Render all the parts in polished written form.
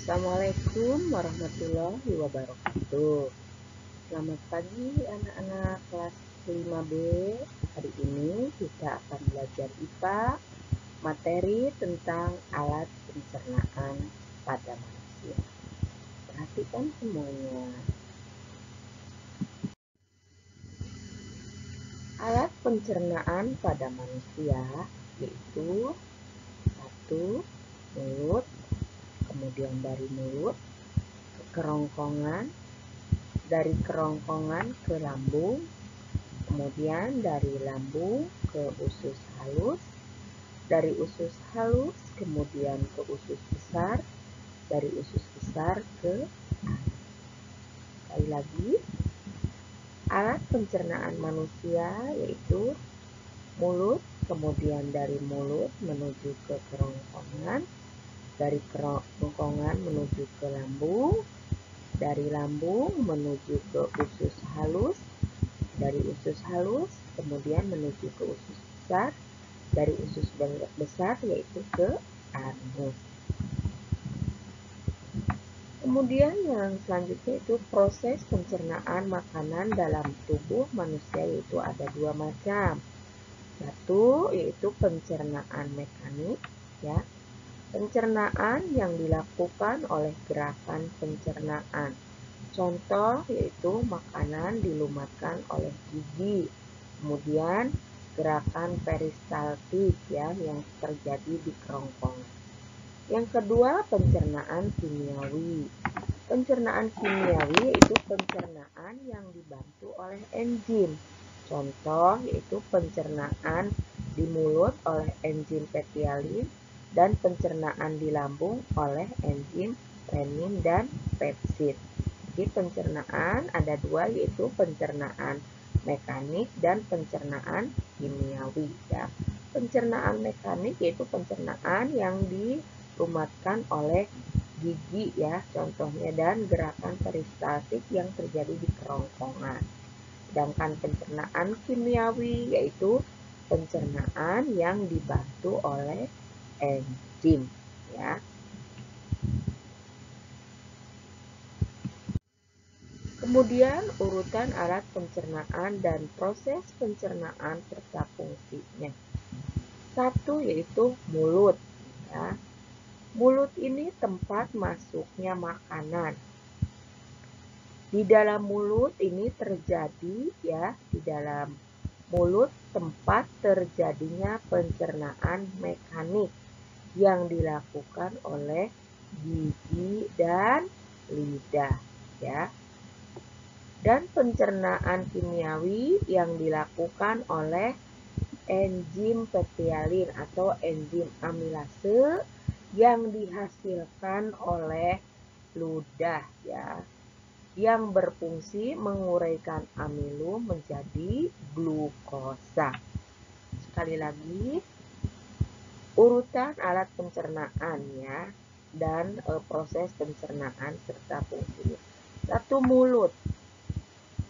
Assalamualaikum warahmatullahi wabarakatuh. Selamat pagi anak-anak kelas 5B. Hari ini kita akan belajar IPA, materi tentang alat pencernaan pada manusia. Perhatikan semuanya. Alat pencernaan pada manusia yaitu 1. Mulut, kemudian dari mulut ke kerongkongan, dari kerongkongan ke lambung, kemudian dari lambung ke usus halus, dari usus halus kemudian ke usus besar, dari usus besar ke anus. Sekali lagi, alat pencernaan manusia yaitu mulut, kemudian dari mulut menuju ke kerongkongan, dari kerongkongan menuju ke lambung, dari lambung menuju ke usus halus, dari usus halus kemudian menuju ke usus besar, dari usus besar yaitu ke anus. Kemudian yang selanjutnya itu proses pencernaan makanan dalam tubuh manusia, yaitu ada 2 macam. Satu yaitu pencernaan mekanik, ya. Pencernaan yang dilakukan oleh gerakan pencernaan. Contoh yaitu makanan dilumatkan oleh gigi. Kemudian gerakan peristaltik, ya, yang terjadi di kerongkongan. Yang kedua, pencernaan kimiawi. Pencernaan kimiawi yaitu pencernaan yang dibantu oleh enzim. Contoh yaitu pencernaan di mulut oleh enzim petialin dan pencernaan di lambung oleh enzim renin dan pepsid. Jadi pencernaan ada 2 yaitu pencernaan mekanik dan pencernaan kimiawi, ya. Pencernaan mekanik yaitu pencernaan yang dilumatkan oleh gigi, ya, contohnya, dan gerakan peristaltik yang terjadi di kerongkongan. Sedangkan pencernaan kimiawi yaitu pencernaan yang dibantu oleh enzim, ya. Kemudian urutan alat pencernaan dan proses pencernaan serta fungsinya. 1 yaitu mulut, ya. Mulut ini tempat masuknya makanan. Di dalam mulut ini terjadi, ya, di dalam mulut tempat terjadinya pencernaan mekanik yang dilakukan oleh gigi dan lidah, ya. Dan pencernaan kimiawi yang dilakukan oleh enzim petialin atau enzim amilase yang dihasilkan oleh ludah, ya, yang berfungsi menguraikan amilum menjadi glukosa. Sekali lagi, urutan alat pencernaan, ya, dan proses pencernaan serta fungsinya. 1. Mulut.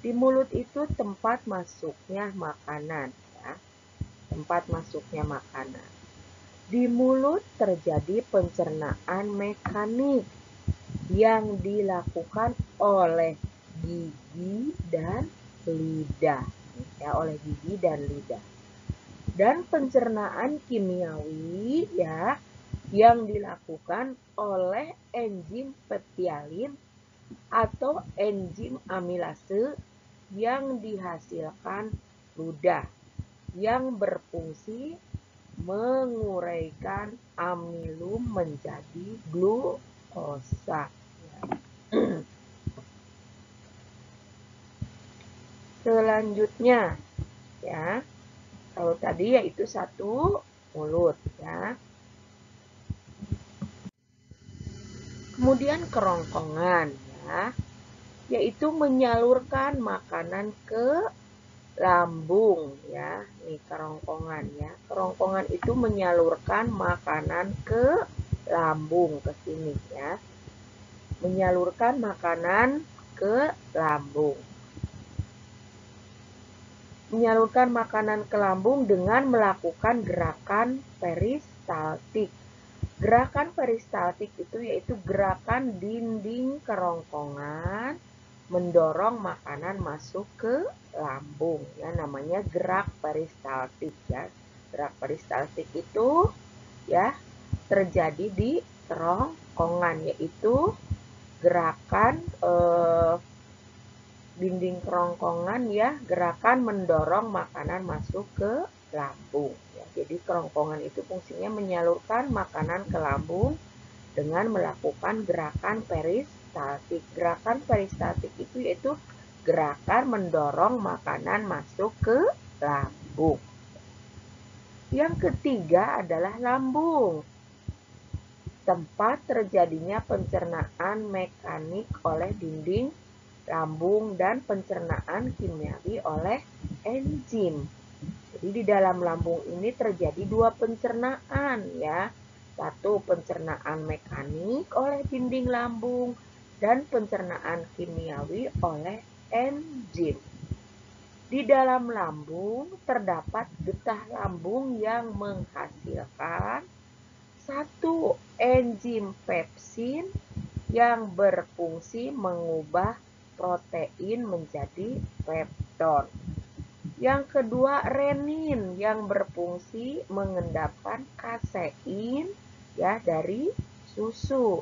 Di mulut itu tempat masuknya makanan, ya. Tempat masuknya makanan. Di mulut terjadi pencernaan mekanik yang dilakukan oleh gigi dan lidah, ya, oleh gigi dan lidah. Dan pencernaan kimiawi, ya, yang dilakukan oleh enzim petialin atau enzim amilase yang dihasilkan ludah yang berfungsi menguraikan amilum menjadi glukosa. Selanjutnya, ya, kalau tadi yaitu 1 mulut, ya. Kemudian kerongkongan, ya, yaitu menyalurkan makanan ke lambung, ya. Nih kerongkongan, ya. Kerongkongan itu menyalurkan makanan ke lambung, ke sini, ya. Menyalurkan makanan ke lambung. Menyalurkan makanan ke lambung dengan melakukan gerakan peristaltik. Gerakan peristaltik itu yaitu gerakan dinding kerongkongan mendorong makanan masuk ke lambung, ya, namanya gerak peristaltik, ya. Gerak peristaltik itu, ya, terjadi di kerongkongan, yaitu gerakan dinding kerongkongan, ya, gerakan mendorong makanan masuk ke lambung, ya. Jadi kerongkongan itu fungsinya menyalurkan makanan ke lambung dengan melakukan gerakan peristaltik. Gerakan peristaltik itu yaitu gerakan mendorong makanan masuk ke lambung. Yang ketiga adalah lambung, tempat terjadinya pencernaan mekanik oleh dinding lambung dan pencernaan kimiawi oleh enzim. Jadi di dalam lambung ini terjadi dua pencernaan, ya. Satu, pencernaan mekanik oleh dinding lambung dan pencernaan kimiawi oleh enzim. Di dalam lambung terdapat getah lambung yang menghasilkan satu, enzim pepsin yang berfungsi mengubah protein menjadi pepton. Yang kedua, renin yang berfungsi mengendapkan kasein, ya, dari susu.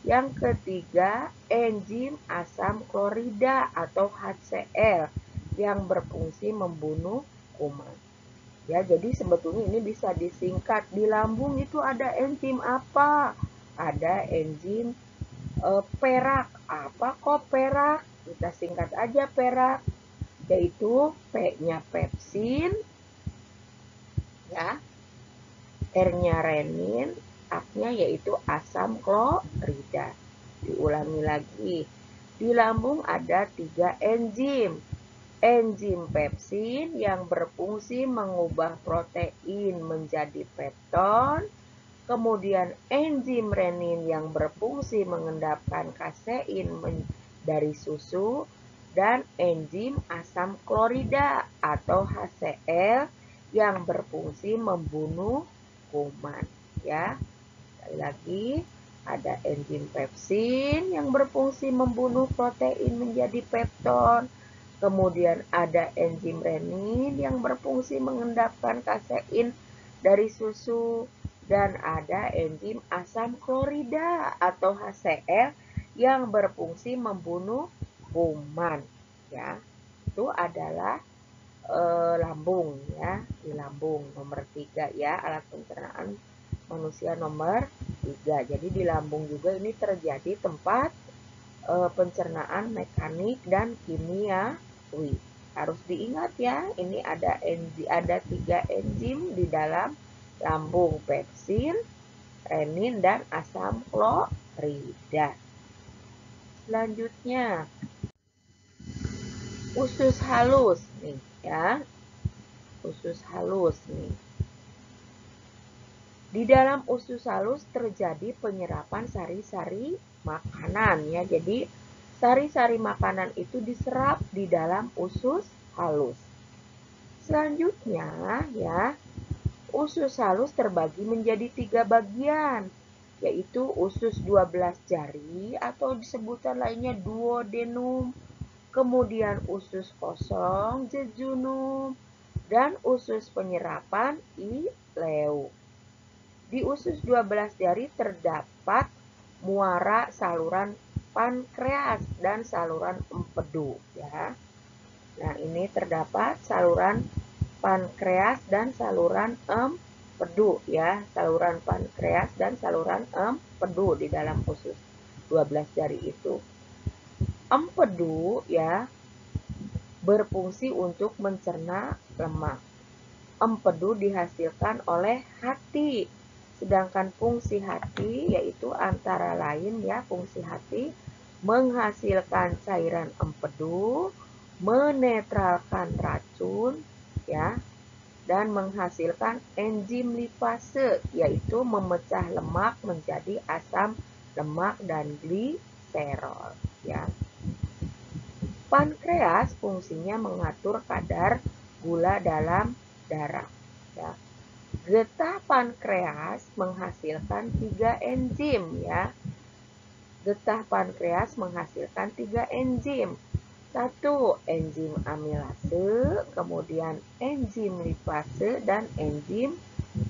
Yang ketiga, enzim asam klorida atau HCl yang berfungsi membunuh kuman. Ya, jadi sebetulnya ini bisa disingkat. Di lambung itu ada enzim apa? Ada enzim perak. Apa kok perak? Kita singkat aja perak, yaitu P-nya pepsin, ya, R-nya renin, A-nya yaitu asam klorida. Diulangi lagi. Di lambung ada 3 enzim. Enzim pepsin yang berfungsi mengubah protein menjadi pepton, kemudian enzim renin yang berfungsi mengendapkan kasein dari susu, dan enzim asam klorida atau HCl yang berfungsi membunuh kuman, ya. Sekali lagi, ada enzim pepsin yang berfungsi membunuh protein menjadi pepton, kemudian ada enzim renin yang berfungsi mengendapkan kasein dari susu, dan ada enzim asam klorida atau HCl yang berfungsi membunuh kuman, ya. Itu adalah lambung, ya. Di lambung nomor 3, ya, alat pencernaan manusia nomor 3. Jadi di lambung juga ini terjadi tempat pencernaan mekanik dan kimiawi. Harus diingat, ya, ini ada 3 enzim di dalam lambung, pepsin, renin, dan asam klorida. Selanjutnya, usus halus nih, ya. Usus halus nih. Di dalam usus halus terjadi penyerapan sari-sari makanan, ya. Jadi sari-sari makanan itu diserap di dalam usus halus. Selanjutnya, ya, usus halus terbagi menjadi 3 bagian, yaitu usus 12 jari atau disebutan lainnya duodenum, kemudian usus kosong jejunum, dan usus penyerapan ileum. Di usus 12 jari terdapat muara saluran pankreas dan saluran empedu, ya. Nah, ini terdapat saluran pankreas dan saluran empedu, ya. Saluran pankreas dan saluran empedu di dalam usus 12 jari itu. Empedu, ya, berfungsi untuk mencerna lemak. Empedu dihasilkan oleh hati. Sedangkan fungsi hati yaitu antara lain, ya, fungsi hati menghasilkan cairan empedu, menetralkan racun, ya, dan menghasilkan enzim lipase, yaitu memecah lemak menjadi asam lemak dan gliserol, ya. Pankreas fungsinya mengatur kadar gula dalam darah, ya. Getah pankreas menghasilkan 3 enzim ya. Getah pankreas menghasilkan 3 enzim. 1. Enzim amilase, kemudian enzim lipase, dan enzim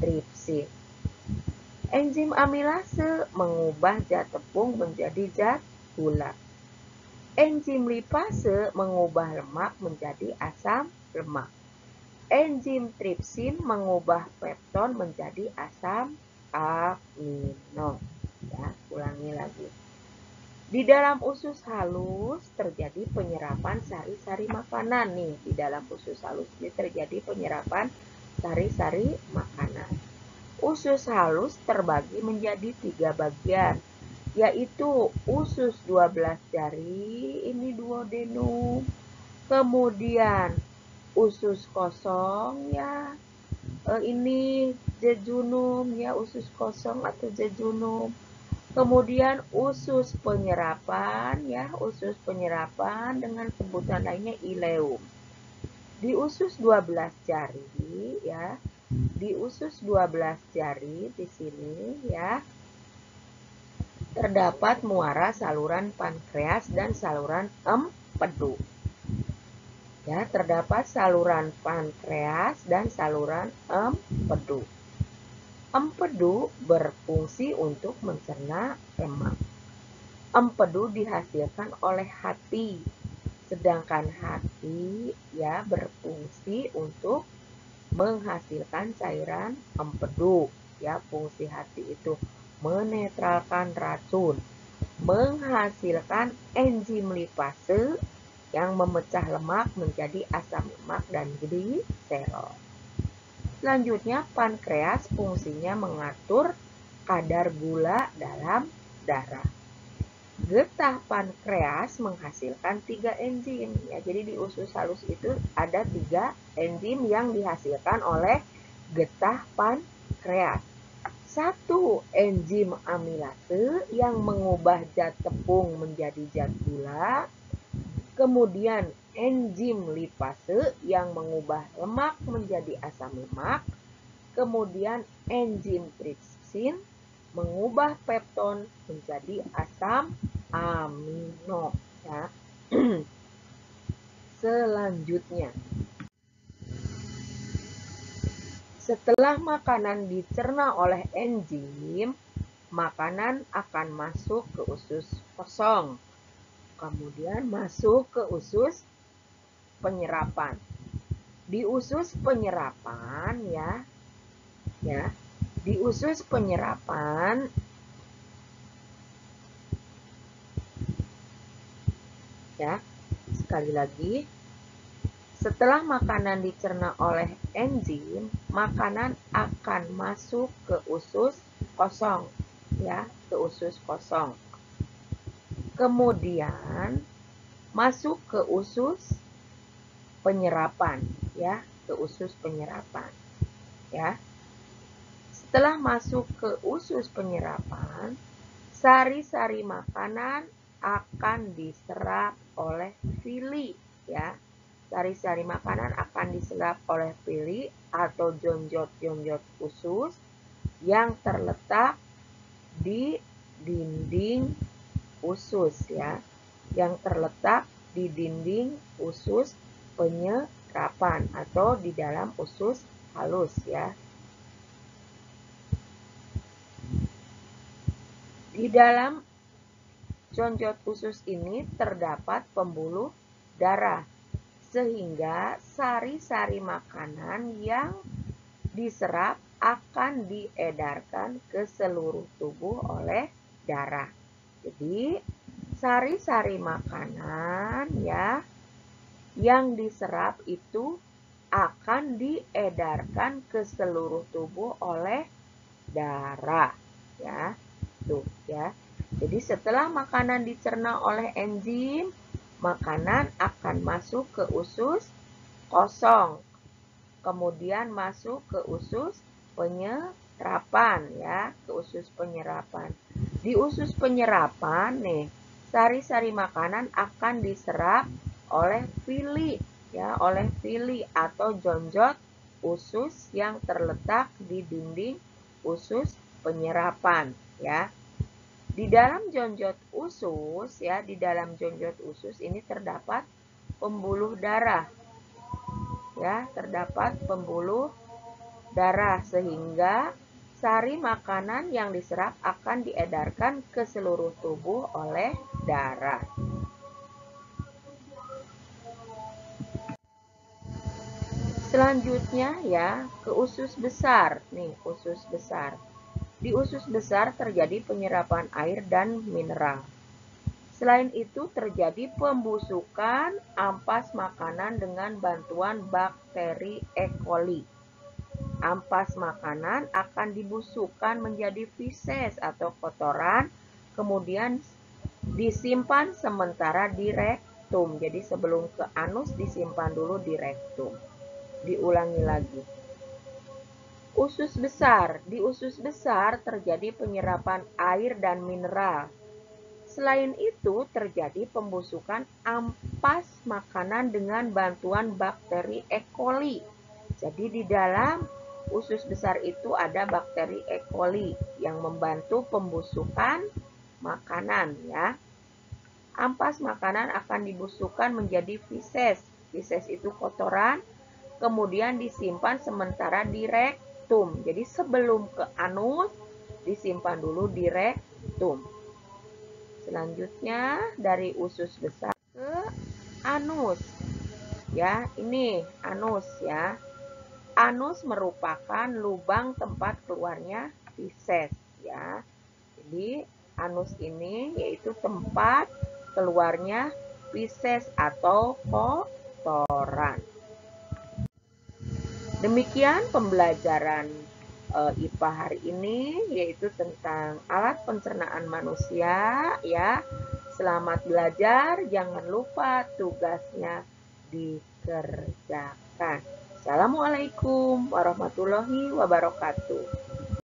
tripsin. Enzim amilase mengubah zat tepung menjadi zat gula. Enzim lipase mengubah lemak menjadi asam lemak. Enzim tripsin mengubah pepton menjadi asam amino. Ya, ulangi lagi. Di dalam usus halus terjadi penyerapan sari-sari makanan nih. Di dalam usus halus ini terjadi penyerapan sari-sari makanan. Usus halus terbagi menjadi 3 bagian, yaitu usus 12 jari, ini duodenum. Kemudian usus kosong ya, ini jejunum ya, usus kosong atau jejunum. Kemudian usus penyerapan ya, usus penyerapan dengan sebutan lainnya ileum. Di usus 12 jari ya, di usus 12 jari di sini ya, terdapat muara saluran pankreas dan saluran empedu. Ya, terdapat saluran pankreas dan saluran empedu. Empedu berfungsi untuk mencerna lemak. Empedu dihasilkan oleh hati, sedangkan hati ya berfungsi untuk menghasilkan cairan empedu. Ya, fungsi hati itu menetralkan racun, menghasilkan enzim lipase yang memecah lemak menjadi asam lemak dan gliserol. Selanjutnya, pankreas fungsinya mengatur kadar gula dalam darah. Getah pankreas menghasilkan 3 enzim. Ya, jadi di usus halus itu ada 3 enzim yang dihasilkan oleh getah pankreas. 1. Enzim amilase yang mengubah zat tepung menjadi zat gula. Kemudian enzim lipase yang mengubah lemak menjadi asam lemak. Kemudian enzim tripsin mengubah pepton menjadi asam amino ya. Selanjutnya, setelah makanan dicerna oleh enzim, makanan akan masuk ke usus kosong. Kemudian masuk ke usus penyerapan. Di usus penyerapan ya, di usus penyerapan ya, sekali lagi, setelah makanan dicerna oleh enzim, makanan akan masuk ke usus kosong ya, ke usus kosong. Kemudian masuk ke usus penyerapan ya, ke usus penyerapan ya. Setelah masuk ke usus penyerapan, sari-sari makanan akan diserap oleh villi ya. Sari-sari makanan akan diserap oleh villi atau jonjot-jonjot usus yang terletak di dinding usus ya, yang terletak di dinding usus penyerapan atau di dalam usus halus ya. Di dalam jonjot usus ini terdapat pembuluh darah, sehingga sari-sari makanan yang diserap akan diedarkan ke seluruh tubuh oleh darah. Jadi, sari-sari makanan ya yang diserap itu akan diedarkan ke seluruh tubuh oleh darah ya. Tuh ya. Jadi setelah makanan dicerna oleh enzim, makanan akan masuk ke usus kosong. Kemudian masuk ke usus penyerapan ya, ke usus penyerapan. Di usus penyerapan nih, sari-sari makanan akan diserap oleh villi ya, oleh villi atau jonjot usus yang terletak di dinding usus penyerapan ya. Di dalam jonjot usus ya, di dalam jonjot usus ini terdapat pembuluh darah. Ya, terdapat pembuluh darah sehingga sari makanan yang diserap akan diedarkan ke seluruh tubuh oleh darah. Selanjutnya ya, ke usus besar. Nih, usus besar. Di usus besar terjadi penyerapan air dan mineral. Selain itu terjadi pembusukan ampas makanan dengan bantuan bakteri E. coli. Ampas makanan akan dibusukkan menjadi feses atau kotoran, kemudian disimpan sementara di rektum. Jadi sebelum ke anus disimpan dulu di rektum. Diulangi lagi. Usus besar. Di usus besar terjadi penyerapan air dan mineral. Selain itu terjadi pembusukan ampas makanan dengan bantuan bakteri E. coli. Jadi di dalam usus besar itu ada bakteri E. coli yang membantu pembusukan makanan ya. Ampas makanan akan dibusukkan menjadi feses. Feses itu kotoran, kemudian disimpan sementara di rektum. Jadi sebelum ke anus, disimpan dulu di rektum. Selanjutnya dari usus besar ke anus. Ya, ini anus ya. Anus merupakan lubang tempat keluarnya feses ya. Jadi anus ini yaitu tempat keluarnya feses atau kotoran. Demikian pembelajaran IPA hari ini, yaitu tentang alat pencernaan manusia ya. Selamat belajar, jangan lupa tugasnya dikerjakan. Assalamualaikum warahmatullahi wabarakatuh.